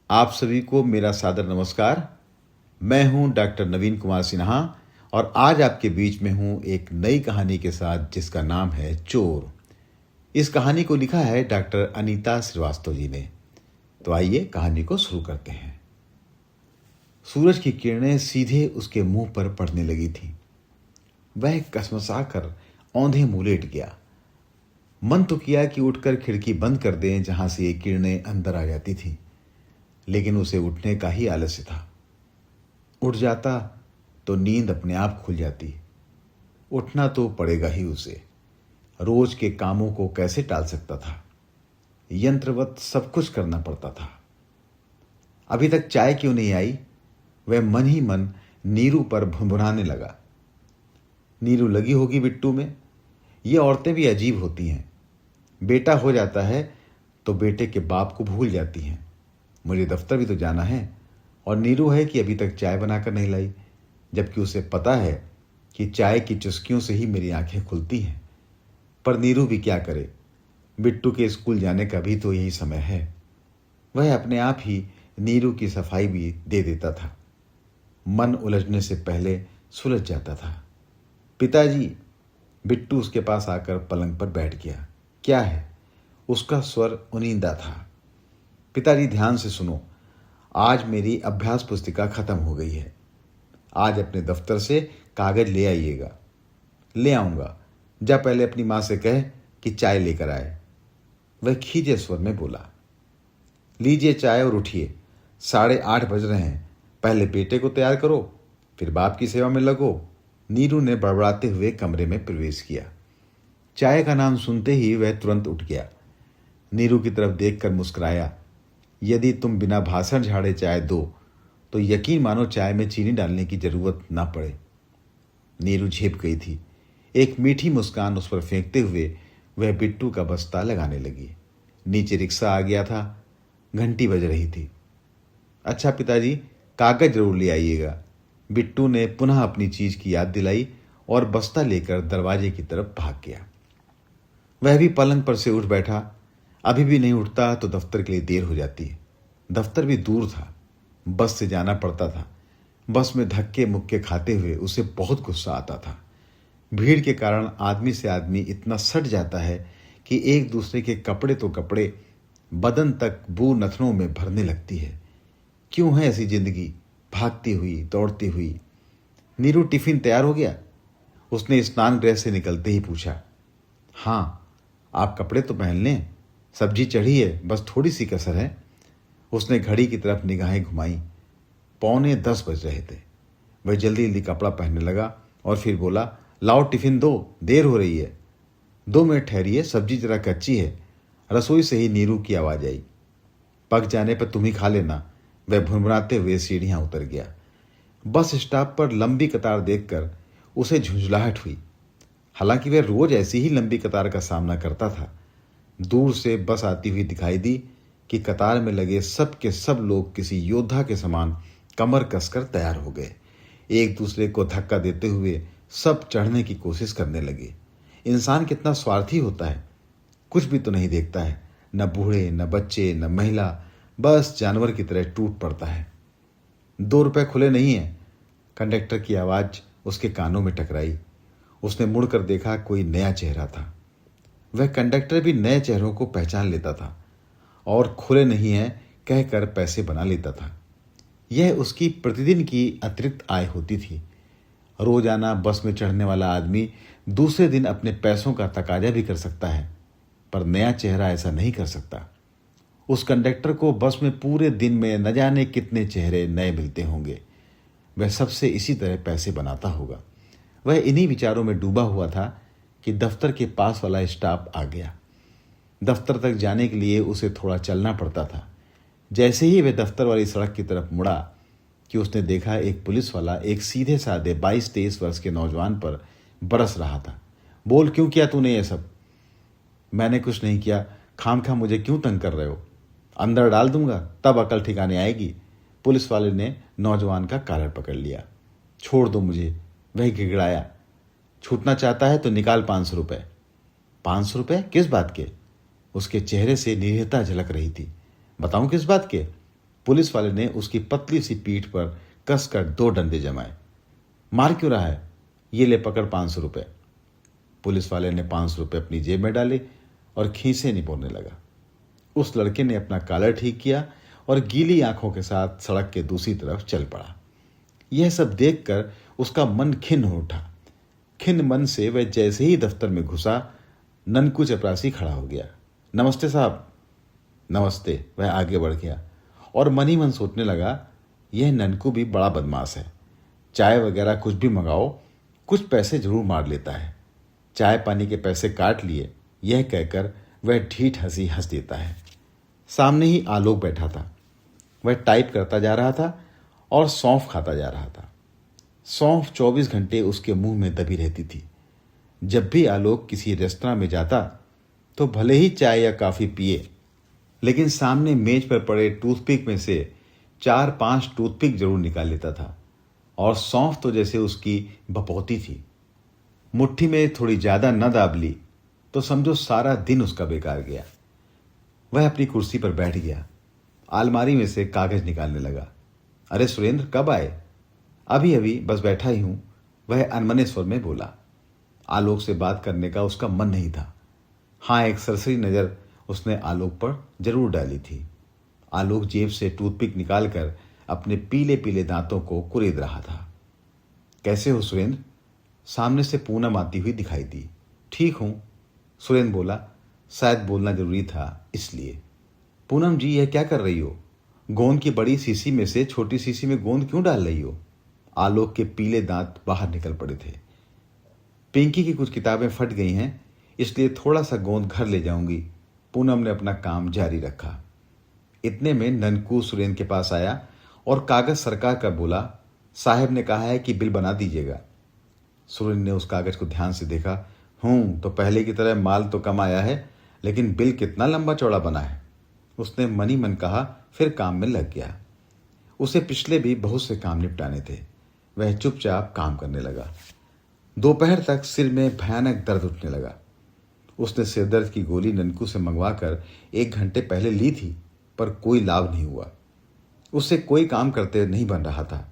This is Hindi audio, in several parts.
आप सभी को मेरा सादर नमस्कार। मैं हूं डॉक्टर नवीन कुमार सिन्हा और आज आपके बीच में हूं एक नई कहानी के साथ जिसका नाम है चोर। इस कहानी को लिखा है डॉक्टर अनीता श्रीवास्तव जी ने। तो आइए कहानी को शुरू करते हैं। सूरज की किरणें सीधे उसके मुंह पर पड़ने लगी थीं। वह कसमसाकर औंधे मुंह लेट गया। मन तो किया कि उठकर खिड़की बंद कर दें जहां से ये किरणें अंदर आ जाती थीं, लेकिन उसे उठने का ही आलस्य था। उठ जाता तो नींद अपने आप खुल जाती। उठना तो पड़ेगा ही उसे। रोज के कामों को कैसे टाल सकता था। यंत्रवत सब कुछ करना पड़ता था। अभी तक चाय क्यों नहीं आई, वह मन ही मन नीरू पर भुनभुनाने लगा। नीरू लगी होगी बिट्टू में। ये औरतें भी अजीब होती हैं। बेटा हो जाता है तो बेटे के बाप को भूल जाती हैं। मुझे दफ्तर भी तो जाना है और नीरू है कि अभी तक चाय बनाकर नहीं लाई, जबकि उसे पता है कि चाय की चुस्कियों से ही मेरी आंखें खुलती हैं। पर नीरू भी क्या करे, बिट्टू के स्कूल जाने का भी तो यही समय है। वह अपने आप ही नीरू की सफाई भी दे देता था। मन उलझने से पहले सुलझ जाता था। पिताजी, बिट्टू उसके पास आकर पलंग पर बैठ गया। क्या है? उसका स्वर उनींदा था। पिताजी, ध्यान से सुनो। आज मेरी अभ्यास पुस्तिका खत्म हो गई है। आज अपने दफ्तर से कागज ले आइएगा। ले आऊंगा। जा पहले अपनी मां से कह कि चाय लेकर आए। वह खींचे स्वर में बोला। लीजिए चाय और उठिए। 8:30 बज रहे हैं। पहले बेटे को तैयार करो, फिर बाप की सेवा में लगो। नीरू ने बड़बड़ाते हुए कमरे में प्रवेश किया। चाय का नाम सुनते ही वह तुरंत उठ गया। नीरू की तरफ देखकर मुस्कुराया। यदि तुम बिना भाषण झाड़े चाय दो तो यकीन मानो चाय में चीनी डालने की जरूरत ना पड़े। नीरू झेप गई थी। एक मीठी मुस्कान उस पर फेंकते हुए वह बिट्टू का बस्ता लगाने लगी। नीचे रिक्शा आ गया था। घंटी बज रही थी। अच्छा पिताजी, कागज जरूर ले आइएगा। बिट्टू ने पुनः अपनी चीज की याद दिलाई और बस्ता लेकर दरवाजे की तरफ भाग गया। वह भी पलंग पर से उठ बैठा। अभी भी नहीं उठता तो दफ्तर के लिए देर हो जाती। दफ्तर भी दूर था। बस से जाना पड़ता था। बस में धक्के मुक्के खाते हुए उसे बहुत गुस्सा आता था। भीड़ के कारण आदमी से आदमी इतना सट जाता है कि एक दूसरे के कपड़े तो कपड़े, बदन तक बू नथनों में भरने लगती है। क्यों है ऐसी जिंदगी, भागती हुई दौड़ती हुई। नीरू, टिफिन तैयार हो गया? उसने स्नान गृह से निकलते ही पूछा। हाँ, आप कपड़े तो पहन लें। सब्जी चढ़ी है, बस थोड़ी सी कसर है। उसने घड़ी की तरफ निगाहें घुमाई। 9:45 बज रहे थे। वह जल्दी जल्दी कपड़ा पहनने लगा और फिर बोला, लाओ टिफिन दो, देर हो रही है। 2 मिनट ठहरिए, सब्जी जरा कच्ची है। रसोई से ही नीरू की आवाज आई। पक जाने पर तुम ही खा लेना। वह भुनभुनाते हुए सीढ़ियां उतर गया। बस स्टॉप पर लंबी कतार देखकर उसे झुंझलाहट हुई। हालांकि वह रोज ऐसी ही लंबी कतार का सामना करता था। दूर से बस आती हुई दिखाई दी कि कतार में लगे सब के सब लोग किसी योद्धा के समान कमर कसकर तैयार हो गए। एक दूसरे को धक्का देते हुए सब चढ़ने की कोशिश करने लगे। इंसान कितना स्वार्थी होता है। कुछ भी तो नहीं देखता है, न बूढ़े न बच्चे न महिला, बस जानवर की तरह टूट पड़ता है। 2 रुपए खुले नहीं है। कंडक्टर की आवाज उसके कानों में टकराई। उसने मुड़कर देखा, कोई नया चेहरा था। वह कंडक्टर भी नए चेहरों को पहचान लेता था और खुले नहीं है कहकर पैसे बना लेता था। यह उसकी प्रतिदिन की अतिरिक्त आय होती थी। रोजाना बस में चढ़ने वाला आदमी दूसरे दिन अपने पैसों का तकाजा भी कर सकता है, पर नया चेहरा ऐसा नहीं कर सकता। उस कंडक्टर को बस में पूरे दिन में न जाने कितने चेहरे नए मिलते होंगे। वह सबसे इसी तरह पैसे बनाता होगा। वह इन्हीं विचारों में डूबा हुआ था कि दफ्तर के पास वाला स्टॉप आ गया। दफ्तर तक जाने के लिए उसे थोड़ा चलना पड़ता था। जैसे ही वह दफ्तर वाली सड़क की तरफ मुड़ा कि उसने देखा एक पुलिस वाला एक सीधे साधे 22-23 वर्ष के नौजवान पर बरस रहा था। बोल, क्यों किया तूने ये सब? मैंने कुछ नहीं किया। खामखा मुझे क्यों तंग कर रहे हो? अंदर डाल दूंगा, तब अकल ठिकाने आएगी। पुलिस वाले ने नौजवान का कॉलर पकड़ लिया। छोड़ दो मुझे, वह गिड़गिड़ाया। छूटना चाहता है तो निकाल 500 रुपए। 500 रुपए? किस बात के? उसके चेहरे से निरीहता झलक रही थी। बताऊं किस बात के? पुलिस वाले ने उसकी पतली सी पीठ पर कसकर 2 डंडे जमाए। मार क्यों रहा है? ये ले पकड़ 500 रुपए। पुलिस वाले ने 500 रुपए अपनी जेब में डाले और खीसे निपोड़ने लगा। उस लड़के ने अपना कॉलर ठीक किया और गीली आंखों के साथ सड़क के दूसरी तरफ चल पड़ा। यह सब देखकर उसका मन खिन्न हो उठा। खिन्न मन से वह जैसे ही दफ्तर में घुसा, ननकू चपरासी खड़ा हो गया। नमस्ते साहब। नमस्ते। वह आगे बढ़ गया और मन ही मन सोचने लगा, यह ननकू भी बड़ा बदमाश है। चाय वगैरह कुछ भी मंगाओ, कुछ पैसे जरूर मार लेता है। चाय पानी के पैसे काट लिए, यह कहकर वह ढीठ हंसी हंस देता है। सामने ही आलोक बैठा था। वह टाइप करता जा रहा था और सौंफ खाता जा रहा था। सौंफ 24 घंटे उसके मुंह में दबी रहती थी। जब भी आलोक किसी रेस्तरां में जाता तो भले ही चाय या कॉफी पिए, लेकिन सामने मेज पर पड़े टूथपिक में से 4-5 टूथपिक जरूर निकाल लेता था। और सौंफ तो जैसे उसकी बपौती थी। मुट्ठी में थोड़ी ज्यादा न दाब ली तो समझो सारा दिन उसका बेकार गया। वह अपनी कुर्सी पर बैठ गया। अलमारी में से कागज निकालने लगा। अरे सुरेंद्र, कब आए? अभी अभी, बस बैठा ही हूं, वह अनमने स्वर में बोला। आलोक से बात करने का उसका मन नहीं था। हाँ, एक सरसरी नजर उसने आलोक पर जरूर डाली थी। आलोक जेब से टूथपिक निकालकर अपने पीले पीले दांतों को कुरेद रहा था। कैसे हो सुरेंद्र? सामने से पूनम आती हुई दिखाई दी। ठीक हूं, सुरेंद्र बोला। शायद बोलना जरूरी था इसलिए। पूनम जी, यह क्या कर रही हो? गोंद की बड़ी शीशी में से छोटी शीशी में गोंद क्यों डाल रही हो? आलोक के पीले दांत बाहर निकल पड़े थे। पिंकी की कुछ किताबें फट गई हैं, इसलिए थोड़ा सा गोंद घर ले जाऊंगी। पूनम ने अपना काम जारी रखा। इतने में ननकू सुरेंद्र के पास आया और कागज सरका कर बोला, साहब ने कहा है कि बिल बना दीजिएगा। सुरेंद्र ने उस कागज को ध्यान से देखा। तो पहले की तरह माल तो कम आया है, लेकिन बिल कितना लंबा चौड़ा बना है। उसने मन ही मन कहा, फिर काम में लग गया। उसे पिछले भी बहुत से काम निपटाने थे। वह चुपचाप काम करने लगा। दोपहर तक सिर में भयानक दर्द उठने लगा। उसने सिरदर्द की गोली ननकू से मंगवाकर 1 घंटे पहले ली थी, पर कोई लाभ नहीं हुआ। उससे कोई काम करते नहीं बन रहा था।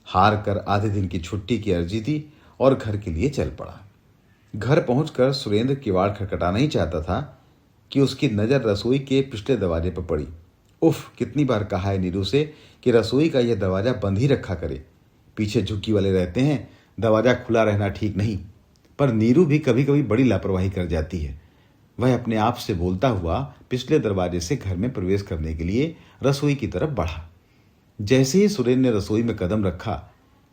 हार कर आधे दिन की छुट्टी की अर्जी दी और घर के लिए चल पड़ा। घर पहुंचकर सुरेंद्र किवाड़ खटखटाना ही चाहता था कि उसकी नजर रसोई के पिछले दरवाजे पर पड़ी। उफ, कितनी बार कहा है नीरू से कि रसोई का यह दरवाजा बंद ही रखा करे। पीछे झुक्की वाले रहते हैं, दरवाजा खुला रहना ठीक नहीं। पर नीरू भी कभी कभी बड़ी लापरवाही कर जाती है। वह अपने आप से बोलता हुआ पिछले दरवाजे से घर में प्रवेश करने के लिए रसोई की तरफ बढ़ा। जैसे ही सुरेंद्र ने रसोई में कदम रखा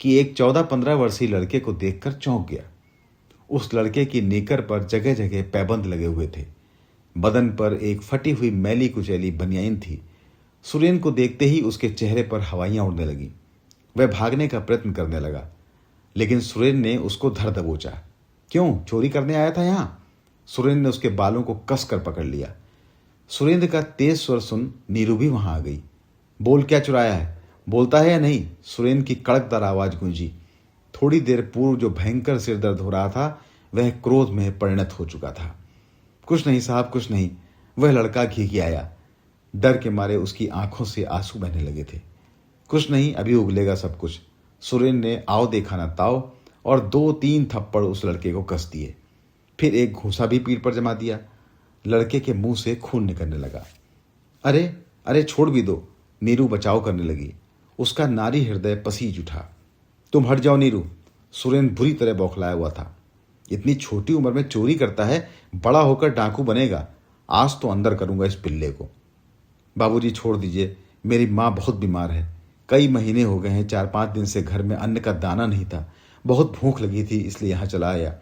कि एक 14-15 वर्षीय लड़के को देखकर चौंक गया। उस लड़के की नेकर पर जगह जगह पैबंद लगे हुए थे। बदन पर एक फटी हुई मैली कुचैली बनियान थी। सुरेंद्र को देखते ही उसके चेहरे पर हवाइयां उड़ने लगी। वह भागने का प्रयत्न करने लगा, लेकिन सुरेंद्र ने उसको धर दबोचा। क्यों, चोरी करने आया था यहां? सुरेंद्र ने उसके बालों को कसकर पकड़ लिया। सुरेंद्र का तेज स्वर सुन नीरू भी वहां आ गई। बोल, क्या चुराया है? बोलता है या नहीं? सुरेंद्र की कड़कदार आवाज गूंजी। थोड़ी देर पूर्व जो भयंकर सिर दर्द हो रहा था, वह क्रोध में परिणत हो चुका था। कुछ नहीं साहब, कुछ नहीं। वह लड़का घिघियाया। डर के मारे उसकी आंखों से आंसू बहने लगे थे। कुछ नहीं, अभी उगलेगा सब कुछ। सुरेंद्र ने आओ देखा ना ताओ और 2-3 थप्पड़ उस लड़के को कस दिए। फिर एक घूंसा भी पीठ पर जमा दिया। लड़के के मुंह से खून निकलने लगा। अरे अरे, छोड़ भी दो। नीरू बचाव करने लगी। उसका नारी हृदय पसीज उठा। तुम हट जाओ नीरू। सुरेंद्र बुरी तरह बौखलाया हुआ था। इतनी छोटी उम्र में चोरी करता है, बड़ा होकर डाकू बनेगा। आज तो अंदर करूंगा इस पिल्ले को। बाबूजी छोड़ दीजिए, मेरी माँ बहुत बीमार है। कई महीने हो गए हैं, 4-5 दिन से घर में अन्न का दाना नहीं था। बहुत भूख लगी थी, इसलिए यहां चला आया।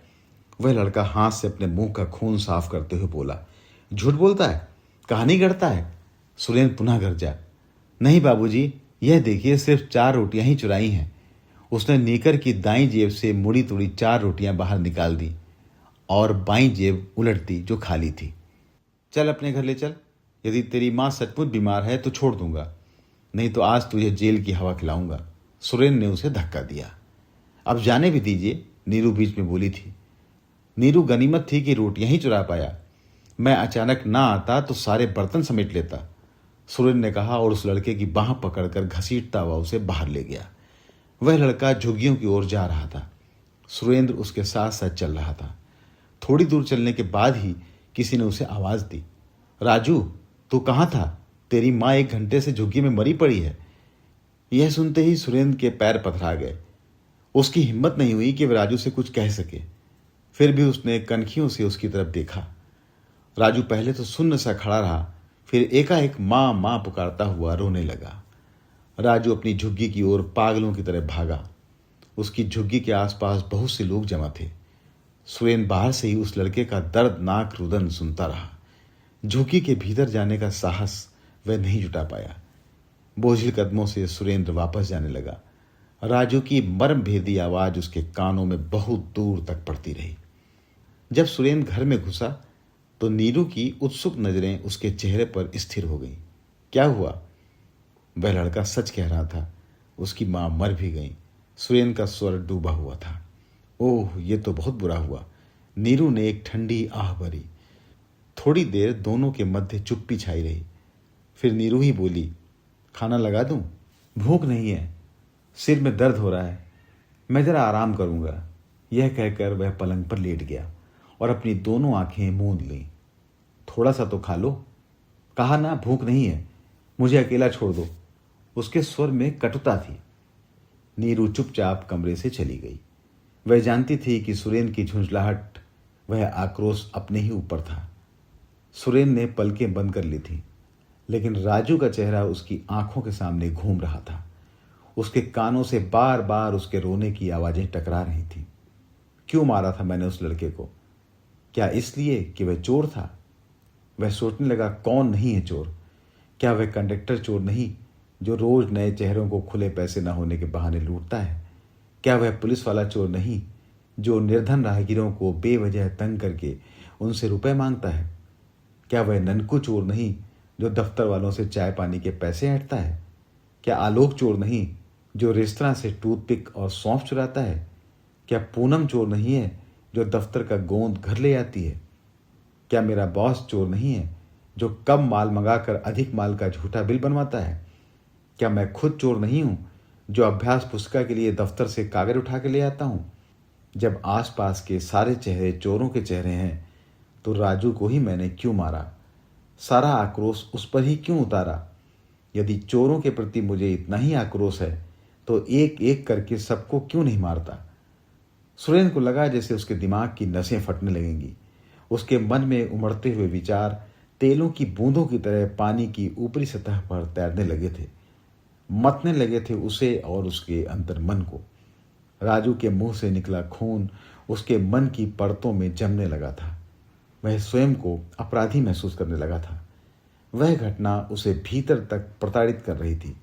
वह लड़का हाथ से अपने मुंह का खून साफ करते हुए बोला। झूठ बोलता है, कहानी गढ़ता है। सुरेंद्र पुनः गरजा। नहीं बाबूजी, यह देखिए, सिर्फ 4 रोटियां ही चुराई हैं। उसने नेकर की दाईं जेब से मुड़ी तुड़ी 4 रोटियां बाहर निकाल दी और बाईं जेब उलट दी जो खाली थी। चल अपने घर ले चल। यदि तेरी माँ सचमुच बीमार है तो छोड़ दूंगा, नहीं तो आज तुझे जेल की हवा खिलाऊंगा। सुरेंद्र ने उसे धक्का दिया। अब जाने भी दीजिए, नीरू बीच में बोली थी। नीरू गनीमत थी कि रोटियां ही चुरा पाया। मैं अचानक ना आता तो सारे बर्तन समेट लेता। सुरेंद्र ने कहा और उस लड़के की बाह पकड़कर घसीटता हुआ उसे बाहर ले गया। वह लड़का झुग्गियों की ओर जा रहा था। सुरेंद्र उसके साथ साथ चल रहा था। थोड़ी दूर चलने के बाद ही किसी ने उसे आवाज दी, राजू, तू कहाँ था? तेरी माँ 1 घंटे से झुग्गी में मरी पड़ी है। यह सुनते ही सुरेंद्र के पैर पथरा गए। उसकी हिम्मत नहीं हुई कि वह राजू से कुछ कह सके। फिर भी उसने कनखियों से उसकी तरफ देखा। राजू पहले तो सुन्न सा खड़ा रहा, फिर एकाएक माँ माँ पुकारता हुआ रोने लगा। राजू अपनी झुग्गी की ओर पागलों की तरह भागा। उसकी झुग्गी के आसपास बहुत से लोग जमा थे। सुरेंद्र बाहर से ही उस लड़के का दर्दनाक रुदन सुनता रहा। झुग्गी के भीतर जाने का साहस वह नहीं जुटा पाया। बोझिल कदमों से सुरेंद्र वापस जाने लगा। राजू की मर्म भेदी आवाज उसके कानों में बहुत दूर तक पड़ती रही। जब सुरेंद्र घर में घुसा तो नीरू की उत्सुक नजरें उसके चेहरे पर स्थिर हो गईं। क्या हुआ? वह लड़का सच कह रहा था। उसकी मां मर भी गई। सुरेंद्र का स्वर डूबा हुआ था। ओह, ये तो बहुत बुरा हुआ। नीरू ने एक ठंडी आह भरी। थोड़ी देर दोनों के मध्य चुप्पी छाई रही। फिर नीरू ही बोली, खाना लगा दूं? भूख नहीं है, सिर में दर्द हो रहा है, मैं जरा आराम करूंगा। यह कहकर वह पलंग पर लेट गया और अपनी दोनों आंखें मूंद लीं। थोड़ा सा तो खा लो। कहा ना भूख नहीं है, मुझे अकेला छोड़ दो। उसके स्वर में कटुता थी। नीरू चुपचाप कमरे से चली गई। वह जानती थी कि सुरेंद्र की झुंझलाहट, वह आक्रोश अपने ही ऊपर था। सुरेंद्र ने पलकें बंद कर ली थी, लेकिन राजू का चेहरा उसकी आंखों के सामने घूम रहा था। उसके कानों से बार बार उसके रोने की आवाजें टकरा रही थीं। क्यों मारा था मैंने उस लड़के को? क्या इसलिए कि वह चोर था? वह सोचने लगा, कौन नहीं है चोर? क्या वह कंडक्टर चोर नहीं जो रोज नए चेहरों को खुले पैसे न होने के बहाने लूटता है? क्या वह पुलिस वाला चोर नहीं जो निर्धन राहगीरों को बेवजह तंग करके उनसे रुपए मांगता है? क्या वह ननकू चोर नहीं जो दफ्तर वालों से चाय पानी के पैसे ऐंठता है? क्या आलोक चोर नहीं जो रेस्तरां से टूथपिक और सौंफ चुराता है? क्या पूनम चोर नहीं है जो दफ्तर का गोंद घर ले आती है? क्या मेरा बॉस चोर नहीं है जो कम माल मंगाकर अधिक माल का झूठा बिल बनवाता है? क्या मैं खुद चोर नहीं हूं जो अभ्यास पुस्तिका के लिए दफ्तर से कागज उठा के ले आता हूं? जब आसपास के सारे चेहरे चोरों के चेहरे हैं तो राजू को ही मैंने क्यों मारा? सारा आक्रोश उस पर ही क्यों उतारा? यदि चोरों के प्रति मुझे इतना ही आक्रोश है तो एक एक करके सबको क्यों नहीं मारता? सुरेंद्र को लगा जैसे उसके दिमाग की नसें फटने लगेंगी। उसके मन में उमड़ते हुए विचार तेलों की बूंदों की तरह पानी की ऊपरी सतह पर तैरने लगे थे, मतने लगे थे उसे और उसके अंतर्मन को। राजू के मुंह से निकला खून उसके मन की परतों में जमने लगा था। वह स्वयं को अपराधी महसूस करने लगा था। वह घटना उसे भीतर तक प्रताड़ित कर रही थी।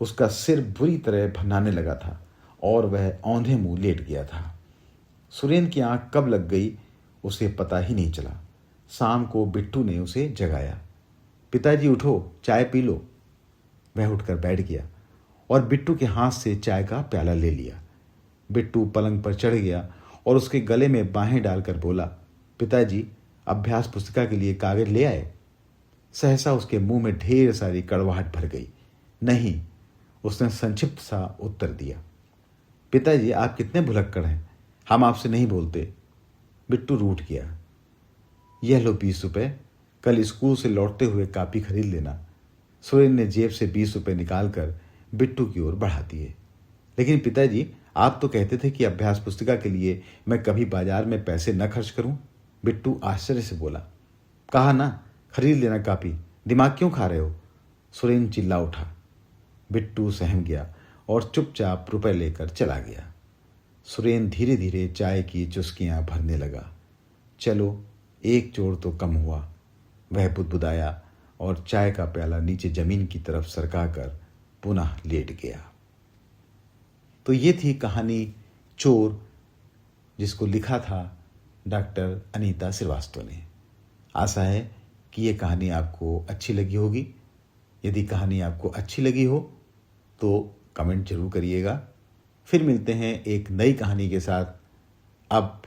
उसका सिर बुरी तरह भन्नाने लगा था और वह औंधे मुंह लेट गया था। सुरेंद्र की आंख कब लग गई उसे पता ही नहीं चला। शाम को बिट्टू ने उसे जगाया। पिताजी उठो, चाय पी लो। वह उठकर बैठ गया और बिट्टू के हाथ से चाय का प्याला ले लिया। बिट्टू पलंग पर चढ़ गया और उसके गले में बाहें डालकर बोला, पिताजी, अभ्यास पुस्तिका के लिए कागज ले आए? सहसा उसके मुंह में ढेर सारी कड़वाहट भर गई। नहीं, उसने संक्षिप्त सा उत्तर दिया। पिताजी, आप कितने भुलक्कड़ हैं, हम आपसे नहीं बोलते। बिट्टू रूठ गया। यह लो 20 रुपए, कल स्कूल से लौटते हुए कापी खरीद लेना। सुरेंद्र ने जेब से 20 रुपए निकालकर बिट्टू की ओर बढ़ा दिए। लेकिन पिताजी, आप तो कहते थे कि अभ्यास पुस्तिका के लिए मैं कभी बाजार में पैसे न खर्च करूं। बिट्टू आश्चर्य से बोला। कहा ना, खरीद लेना कापी, दिमाग क्यों खा रहे हो? सुरेंद्र चिल्ला उठा। बिट्टू सहम गया और चुपचाप रुपए लेकर चला गया। सुरेंद्र धीरे धीरे चाय की चुस्कियां भरने लगा। चलो, एक चोर तो कम हुआ, वह बुदबुदाया और चाय का प्याला नीचे जमीन की तरफ सरकाकर पुनः लेट गया। तो ये थी कहानी चोर, जिसको लिखा था डॉक्टर अनीता श्रीवास्तव ने। आशा है कि ये कहानी आपको अच्छी लगी होगी। यदि कहानी आपको अच्छी लगी हो तो कमेंट जरूर करिएगा। फिर मिलते हैं एक नई कहानी के साथ। अब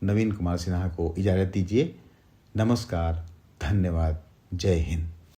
नवीन कुमार सिन्हा को इजाज़त दीजिए। नमस्कार, धन्यवाद, जय हिंद।